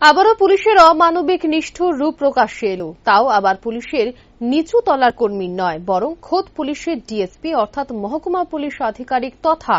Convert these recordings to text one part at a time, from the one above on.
আবারও পুলিশের অমানবিক নিষ্ঠুর রূপ প্রকাশ্যে এলো, তাও আবার পুলিশের নিচু তলার কর্মীর নয়, বরং খোদ পুলিশের ডিএসপি অর্থাৎ মহকুমা পুলিশ আধিকারিক তথা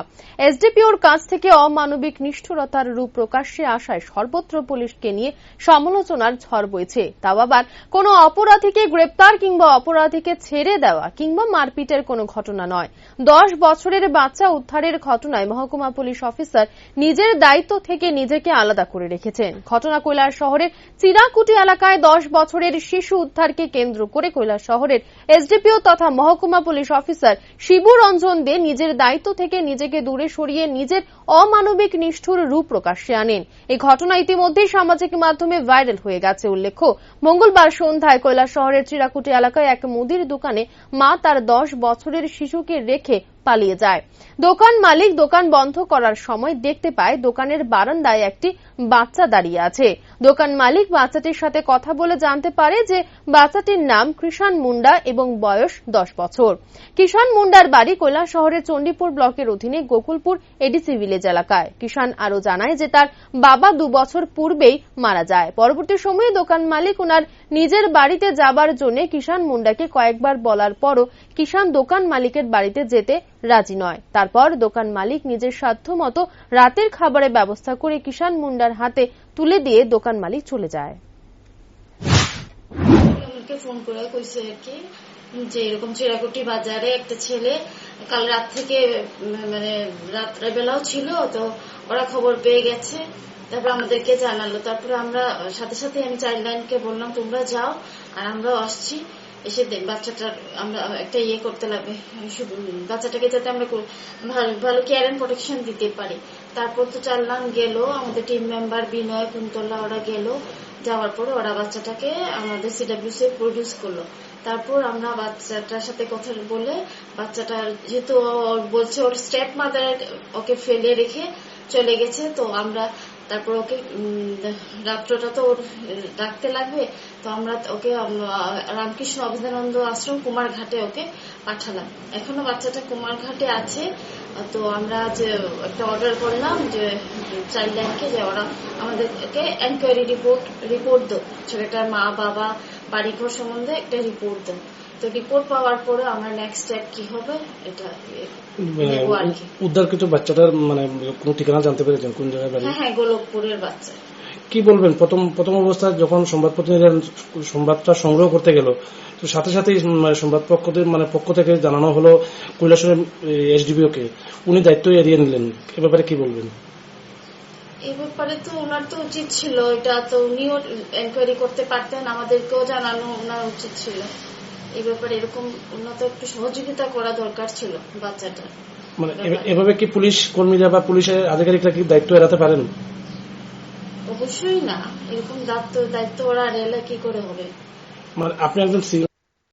এসডিপিওর কাছ থেকে অমানবিক নিষ্ঠুরতার রূপ প্রকাশ্যে আসায় সর্বত্র পুলিশকে নিয়ে সমালোচনার ঝড় বইছে। তাও আবার কোনো অপরাধীকে গ্রেপ্তার কিংবা অপরাধীকে ছেড়ে দেওয়া কিংবা মারপিটের কোনো ঘটনা নয়। 10 বছরের বাচ্চা উদ্ধারের ঘটনায় মহকুমা পুলিশ অফিসার নিজের দায়িত্ব থেকে নিজেকে আলাদা করে রেখেছেন। ঘটনা কৈলাস শহরের চিরাকুটি এলাকায় 10 বছরের শিশু উদ্ধারকে কেন্দ্র করে কৈলাস শহরের এসডিপিও তথা মহকুমা পুলিশ অফিসার শিবু রঞ্জন দে নিজের দায়িত্ব থেকে নিজেকে দূরে সরিয়ে নিজের অমানবিক নিষ্ঠুর রূপ প্রকাশ্যে আনেন। এই ঘটনা ইতিমধ্যেই সামাজিক মাধ্যমে ভাইরাল হয়ে গেছে। উল্লেখ্য, মঙ্গলবার সন্ধ্যায় কৈলাস শহরের চিরাকুটি এলাকায় এক মুদির দোকানে মা তার 10 বছরের শিশুকে রেখে পালিয়ে যায়। দোকান মালিক দোকান বন্ধ করার সময় দেখতে পায় দোকানের বারান্দায় একটি বাচ্চা দাঁড়িয়ে আছে। দোকান মালিক বাচ্চাটির সাথে কথা বলে জানতে পারে যে বাচ্চাটির নাম কিষান মুন্ডা এবং বয়স 10 বছর। কিষান মুন্ডার বাড়ি কৈলাস শহরের চণ্ডীপুর ব্লকের অধীনে গোকুলপুর এডিসি ভিলেজ এলাকায়। কিষান আরো জানায় যে তার বাবা 2 বছর পূর্বেই মারা যায়। পরবর্তী সময়ে দোকান মালিক ওনার নিজের বাড়িতে যাবার জন্য কিষান মুন্ডাকে কয়েকবার বলার পরও কিষান দোকান মালিকের বাড়িতে যেতে রাজি নয়। তারপর দোকান মালিক নিজের সাধ্যমতো রাতের খাবারের ব্যবস্থা করে কিষান মুন্ডার হাতে তুলে দিয়ে দোকান মালিক চলে যায়। আমাকে ফোন করে কইছে কি যে এরকম চিরাকুটি বাজারে একটা ছেলে কাল রাত থেকে মানে রাত্রে বেলাও ছিল, তো ওরা খবর পেয়ে গেছে। তারপর আমাদেরকে জানালো। তারপরে আমরা সাথে সাথে আমি চাইল্ড লাইনকে বললাম তোমরা যাও আর আমরাও আসছি, এসে বাচ্চাটার আমরা একটা করতে লাগবে, বাচ্চাটাকে যাতে আমরা ভালো কেয়ার এন্ড প্রোটেকশন দিতে পারি। তারপর তো চাললাম গেল, আমাদের টিম মেম্বার বিনয় কুন্তলা ওরা গেল। যাওয়ার পরে ওরা বাচ্চাটাকে আমাদের সিডব্লিউসি প্রডিউস করলো। তারপর আমরা বাচ্চাটার সাথে কথা বলে বাচ্চাটা যেহেতু বলছে ওর স্টেপ মাদার ওকে ফেলে রেখে চলে গেছে, তো আমরা তারপর ওকে রাত্রটা তো ওর রাখতে লাগবে, তো আমরা ওকে রামকৃষ্ণ অভেদানন্দ আশ্রম কুমারঘাটে ওকে পাঠালাম। এখনো বাচ্চাটা কুমারঘাটে আছে। তো আমরা যে একটা অর্ডার করলাম যে চাইল্ড লাইনকে যে ওরা আমাদেরকে এনকোয়ারি রিপোর্ট দাও, ছেলেটার মা বাবা বাড়িঘর সম্বন্ধে একটা রিপোর্ট দাও। তো রিপোর্ট পাওয়ার পরে আমরা নেক্সট স্টেপ কি হবে এটা উদ্ধারকৃত বাচ্চাটার মানে কোন ঠিকানা জানতে পেরেছেন? কোন জায়গায় বাড়ি? হ্যাঁ, গোলকপুরের বাচ্চা। কি বলবেন প্রথম অবস্থায় যখন সংবাদ প্রতিনিধিরা সংবাদটা সংগ্রহ করতে গেল, তো সাথে সাথে সংবাদ পক্ষ থেকে জানানো হলো কৈলাসের এসডিপিও কে, উনি দায়িত্ব এড়িয়ে নিলেন। এ ব্যাপারে কি বলবেন? এই ব্যাপারে তো ওনার তো উচিত ছিল, এটা তো উনিও এনকোয়ারি করতে পারতেন, আমাদেরকেও জানানো ওনার উচিত ছিল। এই ব্যাপারে এরকম উন্নত একটু সহযোগিতা করা দরকার ছিল বাচ্চাটা। মানে এভাবে কি পুলিশ কর্মীরা বা পুলিশের আধিকারিকরা কি দায়িত্ব এড়াতে পারেন? অবশ্যই না, এরকম দায়িত্ব ওরা এড়ালে কি করে হবে? মানে আপনি একজন